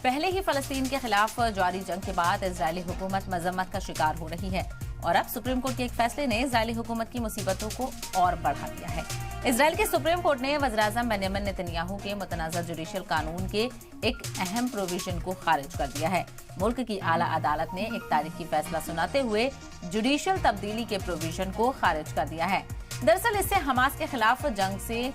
पहले ही फलस्तीन के खिलाफ जारी जंग के बाद इजरायली हुकूमत मजम्मत का शिकार हो रही है और अब सुप्रीम कोर्ट के एक फैसले ने इजरायली हुकूमत की मुसीबतों को और बढ़ा दिया है। इजरायल के सुप्रीम कोर्ट ने वज़ीर-ए-आज़म बेंजामिन नेतन्याहू के मुतनाज़ा जुडिशल कानून के एक अहम प्रोविजन को खारिज कर दिया है। मुल्क की आला अदालत ने एक तारीखी फैसला सुनाते हुए जुडिशल तब्दीली के प्रोविजन को खारिज कर दिया है। दरअसल इससे हमास के खिलाफ जंग से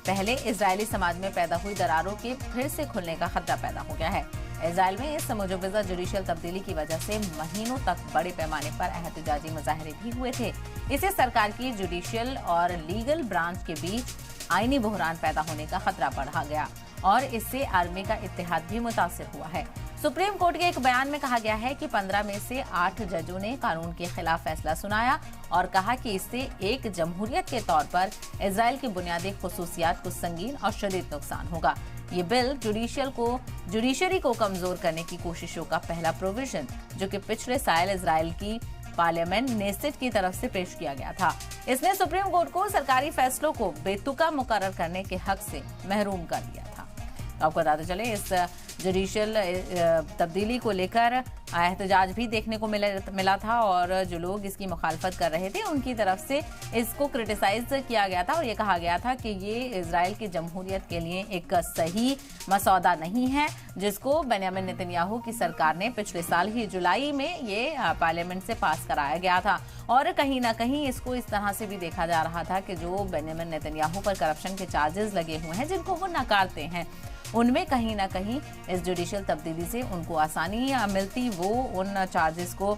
पहले इजरायली समाज में पैदा हुई दरारों के फिर से खुलने का खतरा पैदा हो गया है। इजरायल में इस मुजवज़ा जुडिशल तब्दीली की वजह से महीनों तक बड़े पैमाने पर एहतजाजी मुजाहरे भी हुए थे। इससे सरकार की जुडिशल और लीगल ब्रांच के बीच आईनी बहरान पैदा होने का खतरा बढ़ा गया और इससे आर्मी का इत्तेहाद भी मुतासिर हुआ है। सुप्रीम कोर्ट के एक बयान में कहा गया है कि 15 में से 8 जजों ने कानून के खिलाफ फैसला सुनाया और कहा कि इससे एक जमहूरियत के तौर पर इजरायल की बुनियादी खुसूसियात को संगीन और शदीद नुकसान होगा। ये बिल जुडिशरी को कमजोर करने की कोशिशों का पहला प्रोविजन, जो कि पिछले साल इजरायल की पार्लियामेंट नेसेट की तरफ से पेश किया गया था। इसने सुप्रीम कोर्ट को सरकारी फैसलों को बेतुका मुकर्रर करने के हक से महरूम कर दिया था। तो आपको बताते चले, इस जुडिशल तब्दीली को लेकर एहतजाज भी देखने को मिला था और जो लोग इसकी मुखालफत कर रहे थे उनकी तरफ से इसको क्रिटिसाइज किया गया था और ये कहा गया था कि ये इजरायल की जमहूरियत के लिए एक सही मसौदा नहीं है, जिसको बेंजामिन नेतन्याहू की सरकार ने पिछले साल ही जुलाई में ये पार्लियामेंट से पास कराया गया था। और कहीं ना कहीं इसको इस तरह से भी देखा जा रहा था कि जो बेंजामिन नेतन्याहू पर करप्शन के चार्जेस लगे हुए हैं, जिनको वो नकारते हैं, उनमें कहीं ना कहीं इस जुडिशल तब्दीली से उनको आसानी मिलती, वो उन चार्जेस को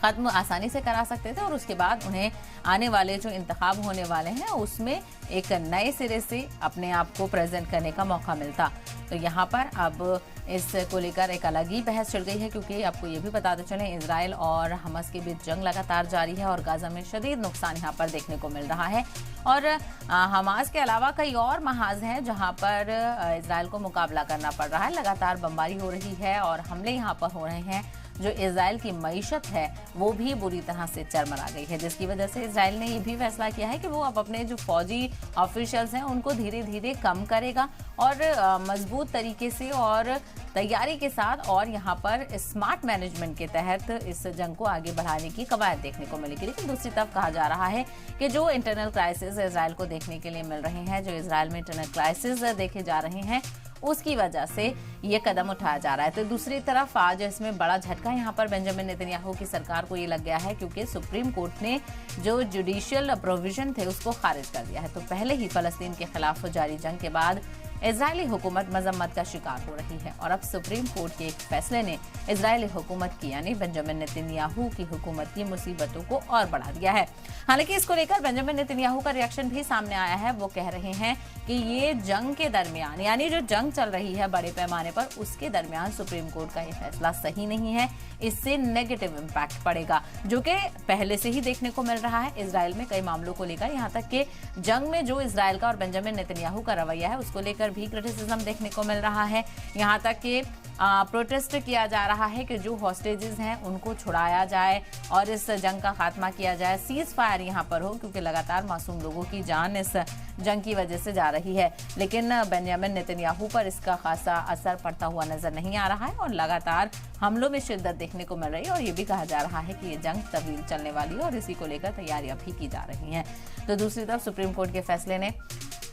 खत्म आसानी से करा सकते थे और उसके बाद उन्हें आने वाले जो इंतखाब होने वाले हैं उसमें एक नए सिरे से अपने आप को प्रेजेंट करने का मौका मिलता। तो यहाँ पर अब इसको लेकर एक अलग ही बहस चल गई है, क्योंकि आपको ये भी बताते चलें इजरायल और हमास के बीच जंग लगातार जारी है और गाजा में शदीद नुकसान यहाँ पर देखने को मिल रहा है। और हमास के अलावा कई और महाज हैं जहाँ पर इजरायल को मुकाबला करना पड़ रहा है। लगातार बमबारी हो रही है और हमले यहाँ पर हो रहे हैं। जो इजरायल की मईशत है वो भी बुरी तरह से चरमरा गई है, जिसकी वजह से इजरायल ने ये भी फैसला किया है कि वो अब अपने जो फौजी ऑफिशियल्स हैं उनको धीरे धीरे कम करेगा और मजबूत तरीके से और तैयारी के साथ और यहाँ पर स्मार्ट मैनेजमेंट के तहत इस जंग को आगे बढ़ाने की कवायद देखने को मिलेगी। लेकिन दूसरी तरफ कहा जा रहा है कि जो इंटरनल क्राइसिस इजरायल को देखने के लिए मिल रहे हैं, जो इजरायल में इंटरनल क्राइसिस देखे जा रहे हैं, उसकी वजह से ये कदम उठाया जा रहा है। तो दूसरी तरफ आज इसमें बड़ा झटका यहाँ पर बेंजामिन नेतन्याहू की सरकार को ये लग गया है, क्योंकि सुप्रीम कोर्ट ने जो जुडिशियल प्रोविजन थे उसको खारिज कर दिया है। तो पहले ही फलस्तीन के खिलाफ जारी जंग के बाद इजरायली हुकूमत मजम्मत का शिकार हो रही है और अब सुप्रीम कोर्ट के एक फैसले ने इजरायली हुकूमत की यानी बेंजामिन नेतन्याहू की हुकूमत की मुसीबतों को और बढ़ा दिया है। हालांकि इसको लेकर बेंजामिन नेतन्याहू का रिएक्शन भी सामने आया है। वो कह रहे हैं कि ये जंग के दरमियान, यानी जो जंग चल रही है बड़े पैमाने पर, उसके दरमियान सुप्रीम कोर्ट का ये फैसला सही नहीं है। इससे नेगेटिव इम्पैक्ट पड़ेगा, जो कि पहले से ही देखने को मिल रहा है इजरायल में कई मामलों को लेकर। यहाँ तक कि जंग में जो इजरायल का और बेंजामिन नेतन्याहू का रवैया है उसको लेकर भी क्रिटिसिज्म देखने को मिल रहा है। यहाँ तक कि प्रोटेस्ट किया जा रहा है कि जो हॉस्टेजेस हैं उनको छुड़ाया जाए और इस जंग का खात्मा किया जाए, सीज फायर यहाँ पर हो, क्योंकि लगातार मासूम लोगों की जान इस जंग की वजह से जा रही है। लेकिन बेंजामिन नेतन्याहू पर इसका खासा असर पड़ता हुआ नजर नहीं आ रहा है और लगातार हमलों में शिद्दत देखने को मिल रही है और ये भी कहा जा रहा है कि ये जंग तवील चलने वाली है और इसी को लेकर तैयारियां भी की जा रही हैं। तो दूसरी तरफ सुप्रीम कोर्ट के फैसले ने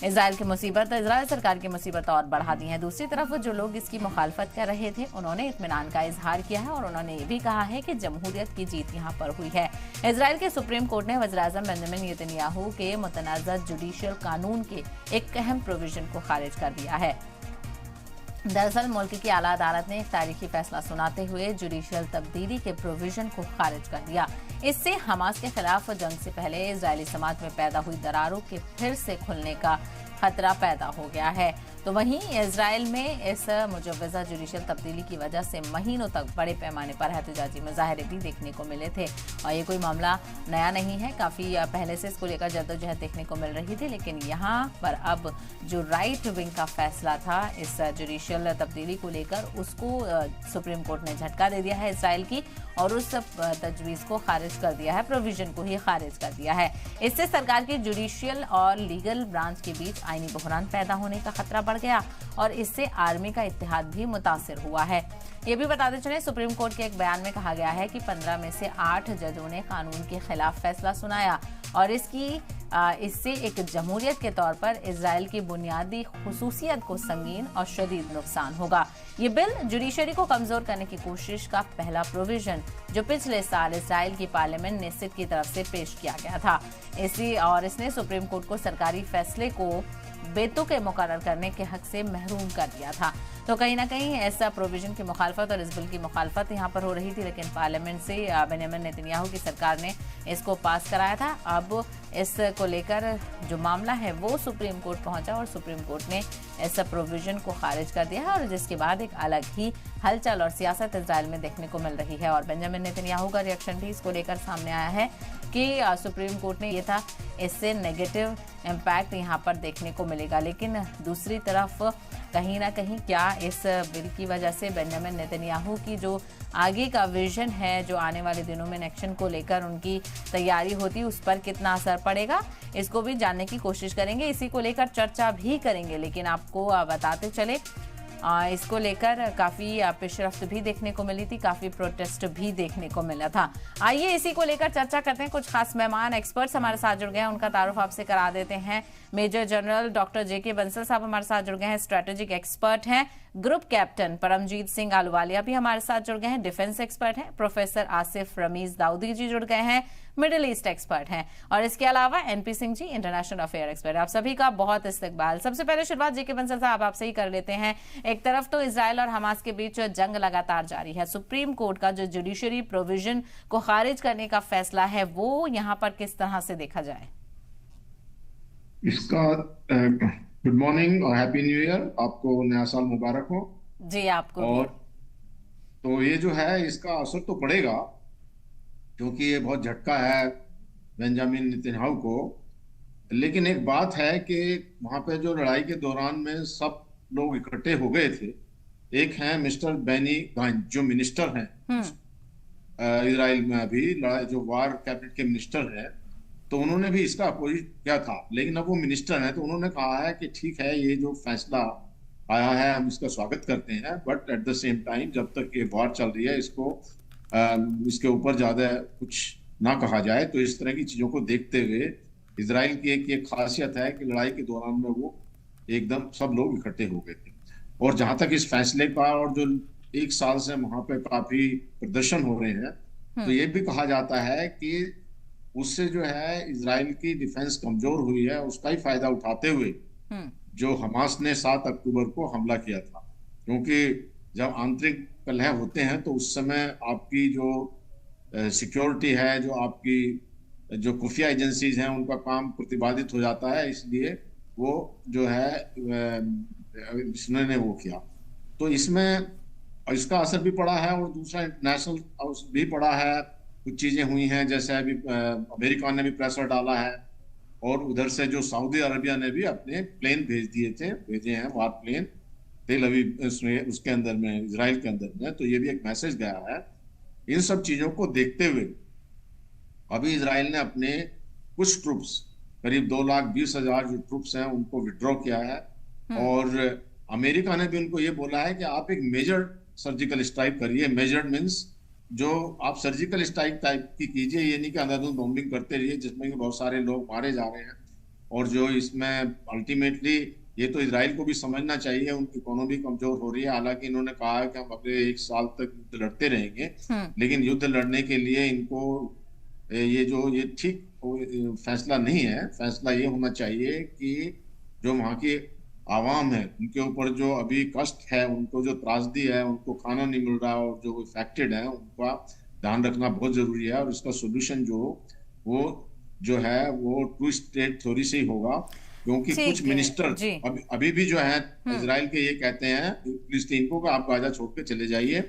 इजरायल सरकार की मुसीबत और बढ़ा दी है। दूसरी तरफ जो लोग इसकी मुखालफत कर रहे थे उन्होंने इत्मीनान का इजहार किया है और उन्होंने ये भी कहा है कि जमहूरियत की जीत यहाँ पर हुई है। इजरायल के सुप्रीम कोर्ट ने वज़ीर-ए-आज़म बेंजामिन नेतन्याहू के मुतनाज़ा जुडिशल कानून के एक अहम प्रोविजन को खारिज कर दिया है। दरअसल मुल्क की आला अदालत ने एक तारीखी फैसला सुनाते हुए जुडिशल तब्दीली के प्रोविजन को खारिज कर दिया। इससे हमास के खिलाफ जंग से पहले इजरायली समाज में पैदा हुई दरारों के फिर से खुलने का खतरा पैदा हो गया है। तो वहीं इजरायल में इस मुजवज़ा जुडिशल तब्दीली की वजह से महीनों तक बड़े पैमाने पर एहतजाजी मुजाहरे भी देखने को मिले थे और ये कोई मामला नया नहीं है, काफ़ी पहले से इसको लेकर जद्दोजहद देखने को मिल रही थी। लेकिन यहाँ पर अब जो राइट विंग का फैसला था इस जुडिशल तब्दीली को लेकर, उसको सुप्रीम कोर्ट ने झटका दे दिया है इजरायल की और उस तजवीज़ को खारिज कर दिया है, प्रोविजन को ही खारिज कर दिया है। इससे सरकार की जुडिशियल और लीगल ब्रांच के बीच आईनी बहरान पैदा होने का खतरा पड़ गया और इससे आर्मी का इत्तेहाद भी मुतासिर हुआ है। ये भी बताते चले, सुप्रीम कोर्ट के एक बयान में कहा गया है कि 15 में से 8 जजों ने कानून के खिलाफ फैसला सुनाया और इससे एक जमहूरियत के तौर पर इजराइल की बुनियादी खुसूसियत को संगीन और शदीद नुकसान होगा। ये बिल जुडिशरी को कमजोर करने की कोशिश का पहला प्रोविजन जो पिछले साल इजराइल की पार्लियामेंट नेसेट की तरफ से पेश किया गया था। इसने सुप्रीम कोर्ट को सरकारी फैसले को बेतुके के मुकर्रर करने के हक से महरूम कर दिया था। तो कहीं ना कहीं ऐसा प्रोविजन की मुखालफत और इस बिल की मुखालफत यहाँ पर हो रही थी, लेकिन पार्लियामेंट से बेंजामिन नेतन्याहू की सरकार ने इसको पास कराया था। अब इसको लेकर जो मामला है वो सुप्रीम कोर्ट पहुंचा और सुप्रीम कोर्ट ने इस प्रोविजन को खारिज कर दिया है और जिसके बाद एक अलग ही हलचल और सियासत इजराइल में देखने को मिल रही है। और बेंजामिन नेतन्याहू का रिएक्शन भी इसको लेकर सामने आया है कि सुप्रीम कोर्ट ने ये था, इससे नेगेटिव इम्पैक्ट यहाँ पर देखने को मिलेगा। लेकिन दूसरी तरफ कहीं ना कहीं क्या इस बिल की वजह से बेंजामिन नेतन्याहू की जो आगे का विजन है, जो आने वाले दिनों में इलेक्शन को लेकर उनकी तैयारी होती है, उस पर कितना असर पड़ेगा, इसको भी जानने की कोशिश करेंगे। इसी को लेकर चर्चा भी करेंगे। लेकिन आपको बताते चले, इसको लेकर काफी पेशरफ्त भी देखने को मिली थी, काफी प्रोटेस्ट भी देखने को मिला था। आइए इसी को लेकर चर्चा करते हैं। कुछ खास मेहमान एक्सपर्ट्स हमारे साथ जुड़ गए हैं, उनका तारुफ आपसे करा देते हैं। मेजर जनरल डॉक्टर जेके बंसल साहब हमारे साथ जुड़ गए हैं, स्ट्रेटेजिक एक्सपर्ट हैं। ग्रुप कैप्टन परमजीत सिंह आलूवालिया भी हमारे साथ जुड़ गए हैं, डिफेंस एक्सपर्ट हैं। प्रोफेसर आसिफ रमीज दाऊदी जी जुड़ गए हैं, मिडिल ईस्ट एक्सपर्ट हैं। और इसके अलावा NP Singh ji international affair expert. आप सभी का बहुत इस्तकबाल। सबसे पहले शुरुआत जेके बंसल साहब आपसे ही कर लेते हैं। एक तरफ तो इजराइल और हमास के बीच जंग लगातार जारी है, सुप्रीम कोर्ट का जो जुडिशरी प्रोविजन को खारिज करने का फैसला है वो यहाँ पर किस तरह से देखा जाए? इसका गुड मॉर्निंग और हैप्पी न्यू ईयर, आपको नया साल मुबारक हो जी। आपको और तो ये जो है इसका असर तो पड़ेगा क्योंकि ये बहुत झटका है बेंजामिन नेतन्याहू को। लेकिन एक बात है कि वहां पे जो लड़ाई के दौरान में सब लोग इकट्ठे हो गए थे। एक हैं मिस्टर बेनी गांज जो मिनिस्टर हैं इजराइल में, अभी जो वार कैबिनेट के मिनिस्टर हैं, तो उन्होंने भी इसका अपोजिट किया था। लेकिन अब वो मिनिस्टर हैं तो उन्होंने कहा है कि ठीक है, ये जो फैसला आया है हम इसका स्वागत करते हैं, but at the same time जब तक ये वार चल रही है इसके ऊपर ज्यादा कुछ ना कहा जाए। तो इस तरह की चीजों को देखते हुए इजराइल की एक ये खासियत है कि लड़ाई के दौरान में वो एकदम सब लोग इकट्ठे हो गए थे। और जहां तक इस फैसले का, और जो एक साल से वहां पे काफी प्रदर्शन हो रहे हैं, तो ये भी कहा जाता है कि उससे जो है इजराइल की डिफेंस कमजोर हुई है, उसका ही फायदा उठाते हुए जो हमास ने 7 अक्टूबर को हमला किया था। क्योंकि जब आंतरिक कलह होते हैं तो उस समय आपकी जो सिक्योरिटी है, जो आपकी जो खुफिया एजेंसीज हैं, उनका काम प्रतिबाधित हो जाता है। इसलिए वो जो है इसने वो किया, तो इसमें इसका असर भी पड़ा है। और दूसरा इंटरनेशनल भी पड़ा है, कुछ चीजें हुई हैं, जैसे अभी अमेरिका ने भी प्रेशर डाला है और उधर से जो सऊदी अरबिया ने भी अपने प्लेन भेजे हैं वार प्लेन तेल अवीव उसके अंदर में, इजराइल के अंदर में। तो ये भी एक मैसेज गया है। इन सब चीजों को देखते हुए अभी इजराइल ने अपने कुछ ट्रूप्स, करीब 2,20,000 जो ट्रूप्स हैं उनको विड्रॉ किया है। और अमेरिका ने भी उनको ये बोला है कि आप एक मेजर सर्जिकल स्ट्राइक करिए। मेजर्ड मीन्स जो आप सर्जिकल स्ट्राइक टाइप की कीजिए, ये नहीं कि अंधाधुंध बॉम्बिंग करते रहिए जिसमें कि बहुत सारे लोग मारे जा रहे हैं। और जो इसमें अल्टीमेटली ये तो इजराइल को भी समझना चाहिए, उनकी इकोनॉमी कमजोर हो रही है। हालांकि इन्होंने कहा है कि हम अगले 1 साल तक युद्ध लड़ते रहेंगे, लेकिन युद्ध लड़ने के लिए इनको ये ठीक फैसला नहीं है। फैसला ये होना चाहिए कि जो वहाँ की आवाम है उनके ऊपर जो अभी कष्ट है, उनको जो त्रासदी है, उनको खाना नहीं मिल रहा और जो इफेक्टेड है उनका ध्यान रखना बहुत जरूरी है। और इसका सोल्यूशन जो है वो टू स्टेट थ्योरी से ही होगा। क्योंकि कुछ मिनिस्टर अभी भी जो है इजराइल के ये कहते हैं फिलिस्तीन को कि आप गाजा छोड़ के चले जाइए,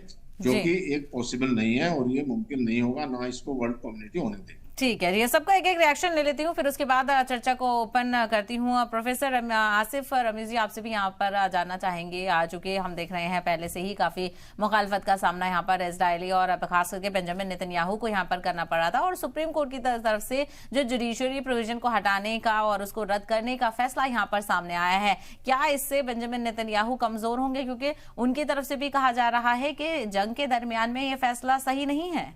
जो कि एक पॉसिबल नहीं है और ये मुमकिन नहीं होगा, ना इसको वर्ल्ड कम्युनिटी होने देगी। ठीक है, ये सबका एक एक रिएक्शन ले लेती हूँ, फिर उसके बाद चर्चा को ओपन करती हूँ। प्रोफेसर आसिफ रमीज जी, आपसे भी यहाँ पर जानना चाहेंगे। चूंकि हम देख रहे हैं पहले से ही काफी मुखालफत का सामना यहाँ पर इजरायली और खास करके बेंजामिन नेतन्याहू को यहाँ पर करना पड़ा था, और सुप्रीम कोर्ट की तरफ से जो जुडिशरी प्रोविजन को हटाने का और उसको रद्द करने का फैसला यहाँ पर सामने आया है, क्या इससे बेंजामिन नेतन्याहू कमजोर होंगे? क्योंकि उनकी तरफ से भी कहा जा रहा है कि जंग के दरमियान में ये फैसला सही नहीं है।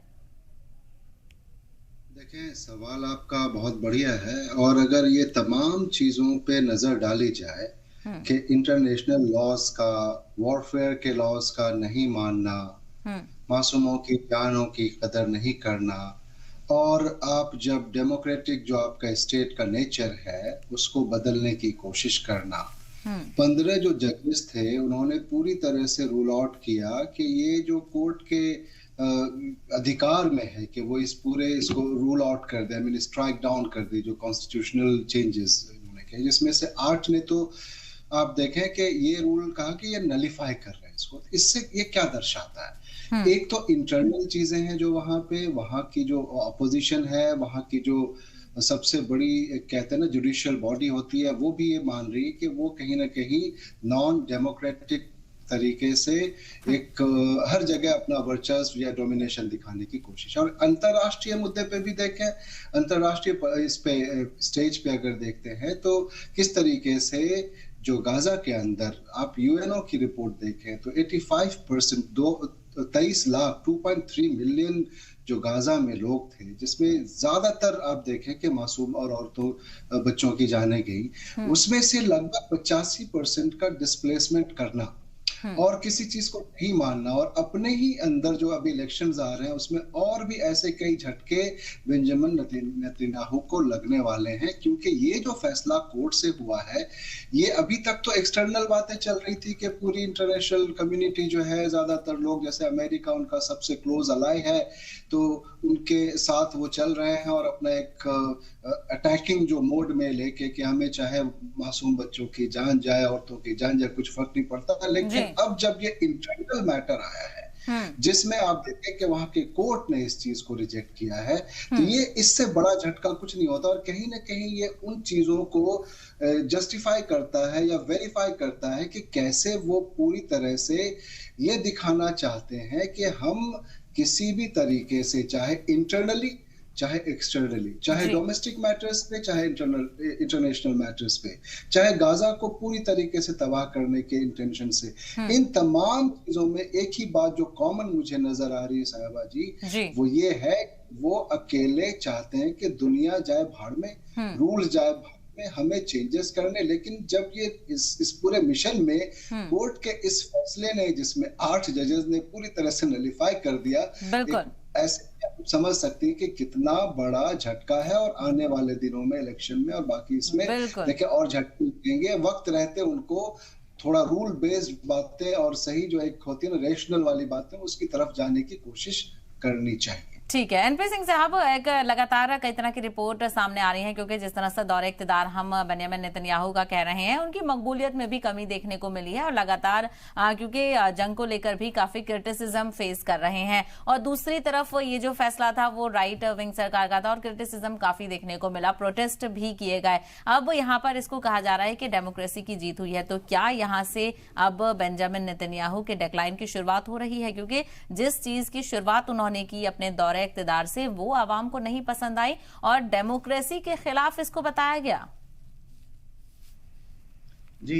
देखें, सवाल आपका बहुत बढ़िया है, और अगर ये तमाम चीज़ों पे नज़र डाली जाए कि इंटरनेशनल लॉज का, वॉरफेयर के लॉज का नहीं मानना, मासूमों की जानों की कदर नहीं करना, और आप जब डेमोक्रेटिक जो आपका स्टेट का नेचर है उसको बदलने की कोशिश करना, 15 जो जजेस थे उन्होंने पूरी तरह से रूल आउट किया कि ये जो कोर्ट के अधिकार में है कि वो इस पूरे इसको रूल आउट कर दे, मीन स्ट्राइक डाउन कर दे जो कॉन्स्टिट्यूशनल चेंजेस उन्होंने किए, जिसमें से 8 ने तो आप देखें कि ये रूल कहा कि ये नलिफाई कर रहे हैं इसको। इससे ये क्या दर्शाता है? एक तो इंटरनल चीजें हैं जो वहां पे, वहां की जो अपोजिशन है, वहां की जो सबसे बड़ी कहते हैं ना जुडिशियल बॉडी होती है, वो भी ये मान रही है कि वो कहीं ना कहीं नॉन डेमोक्रेटिक तरीके से एक हर जगह अपना वर्चस्व या डोमिनेशन दिखाने की कोशिश। और अंतरराष्ट्रीय मुद्दे पे भी देखें, अंतरराष्ट्रीय इस पे स्टेज पे अगर देखते हैं तो किस तरीके से जो गाजा के अंदर आप यूएनओ की रिपोर्ट देखें तो 85% 23 लाख 2.3 मिलियन जो गाजा में लोग थे, जिसमें ज्यादातर आप देखें कि मासूम और औरतों बच्चों की जाने गई, उसमें से लगभग 85% का डिस्प्लेसमेंट करना और किसी चीज को नहीं मानना, और अपने ही अंदर जो अभी इलेक्शंस आ रहे हैं उसमें और भी ऐसे कई झटके बेंजामिन नेतन्याहू को लगने वाले हैं, क्योंकि ये जो फैसला कोर्ट से हुआ है, ये अभी तक तो एक्सटर्नल बातें चल रही थी कि पूरी इंटरनेशनल कम्युनिटी जो है, ज्यादातर लोग जैसे अमेरिका उनका सबसे क्लोज अलाई है, तो उनके साथ वो चल रहे हैं और अपना एक अटैकिंग जो मोड में लेके कि हमें चाहे मासूम बच्चों की जान जाए, औरतों की जान जाए, कुछ फर्क नहीं पड़ता। लेकिन अब जब ये इंटरनल मैटर आया है जिसमें आप देखें कि वहां के कोर्ट ने इस चीज को रिजेक्ट किया है, तो ये इससे बड़ा झटका कुछ नहीं होता, और कहीं ना कहीं ये उन चीजों को जस्टिफाई करता है या वेरीफाई करता है कि कैसे वो पूरी तरह से ये दिखाना चाहते हैं कि हम किसी भी तरीके से, चाहे इंटरनली चाहे एक्सटर्नली, चाहे डोमेस्टिक मैटर्स पे, चाहे इंटरनेशनल मैटर्स पे, चाहे गाजा को पूरी तरीके से तबाह करने के इंटेंशन से, इन तमाम चीजों में एक ही बात जो कॉमन मुझे नजर आ रही है साहिबा जी, वो ये है, वो अकेले चाहते हैं कि दुनिया जाए भाड़ में, रूल जाए भाड़ में, हमें चेंजेस करने। लेकिन जब ये इस पूरे मिशन में कोर्ट के इस फैसले ने, जिसमें 8 जजेस ने पूरी तरह से नलिफाई कर दिया, ऐसे आप समझ सकते हैं कि कितना बड़ा झटका है, और आने वाले दिनों में इलेक्शन में और बाकी इसमें देखिए और झटके लगेंगे। वक्त रहते उनको थोड़ा रूल बेस्ड बातें और सही जो एक होती है ना रेशनल वाली बातें, उसकी तरफ जाने की कोशिश करनी चाहिए। ठीक है, एनपी सिंह साहब, एक लगातार कई तरह की रिपोर्ट सामने आ रही है, क्योंकि जिस तरह से दौरे इक़्तिदार हम बेंजामिन नेतन्याहू का कह रहे हैं, उनकी मकबूलियत में भी कमी देखने को मिली है, और लगातार क्योंकि जंग को लेकर भी काफी क्रिटिसिज्म फेस कर रहे हैं, और दूसरी तरफ ये जो फैसला था वो राइट विंग सरकार का था और क्रिटिसिज्म काफी देखने को मिला, प्रोटेस्ट भी किए गए। अब यहाँ पर इसको कहा जा रहा है कि डेमोक्रेसी की जीत हुई है, तो क्या यहाँ से अब बेंजामिन नेतन्याहू के डिक्लाइन की शुरुआत हो रही है? क्योंकि जिस चीज की शुरुआत उन्होंने की अपने दौरे इक़्तिदार से, वो आवाम को नहीं पसंद आई और डेमोक्रेसी के खिलाफ इसको बताया गया। जी,